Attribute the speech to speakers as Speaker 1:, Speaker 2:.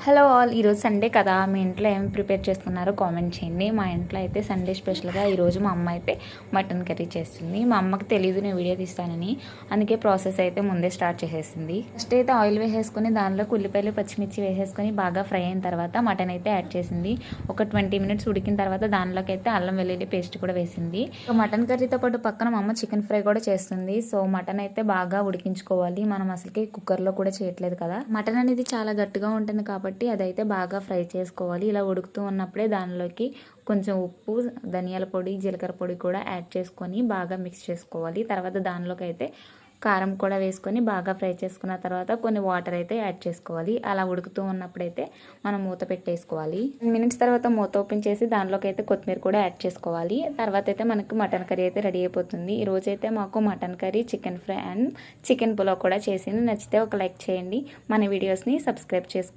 Speaker 1: Hello all, ఈరోజు Sunday కదా. మీ ఇంట్లో ఏం ప్రిపేర్ చేస్తున్నారో కామెంట్ చేయండి. మా ఇంట్లో అయితే సండే స్పెషల్గా ఈరోజు మా అమ్మ అయితే మటన్ కర్రీ చేస్తుంది. మా అమ్మకి తెలియదు నేను వీడియో తీస్తానని, అందుకే ప్రాసెస్ అయితే ముందే స్టార్ట్ చేసేసింది. ఫస్ట్ అయితే ఆయిల్ వేసేసుకుని దానిలోకి ఉల్లిపాయలు పచ్చిమిర్చి వేసేసుకొని బాగా ఫ్రై అయిన తర్వాత మటన్ అయితే యాడ్ చేసింది. ఒక 20 మినిట్స్ ఉడికిన తర్వాత దానిలోకి అయితే అల్లం వెల్లుల్లి పేస్ట్ కూడా వేసింది. మటన్ కర్రీతో పాటు పక్కన మా అమ్మ చికెన్ ఫ్రై కూడా చేస్తుంది. సో మటన్ అయితే బాగా ఉడికించుకోవాలి. మనం అసలుకి కుక్కర్లో కూడా చేయట్లేదు కదా. మటన్ అనేది చాలా గట్టిగా ఉంటుంది కాబట్టి అదైతే బాగా ఫ్రై చేసుకోవాలి. ఇలా ఉడుకుతూ ఉన్నప్పుడే దానిలోకి కొంచెం ఉప్పు, ధనియాల పొడి, జీలకర్ర పొడి కూడా యాడ్ చేసుకొని బాగా మిక్స్ చేసుకోవాలి. తర్వాత దానిలోకి అయితే కారం కూడా వేసుకొని బాగా ఫ్రై చేసుకున్న తర్వాత కొన్ని వాటర్ అయితే యాడ్ చేసుకోవాలి. అలా ఉడుకుతూ ఉన్నప్పుడైతే మనం మూత పెట్టేసుకోవాలి. 10 మినిట్స్ తర్వాత మూత ఓపెన్ చేసి దానిలోకి అయితే కొత్తిమీర కూడా యాడ్ చేసుకోవాలి. తర్వాత అయితే మనకు మటన్ కర్రీ అయితే రెడీ అయిపోతుంది. ఈ రోజు అయితే మాకు mutton curry, chicken fry and chicken pulao కూడా చేసింది. నచ్చితే ఒక లైక్ చేయండి. మన వీడియోస్ని సబ్స్క్రైబ్ చేసుకోండి.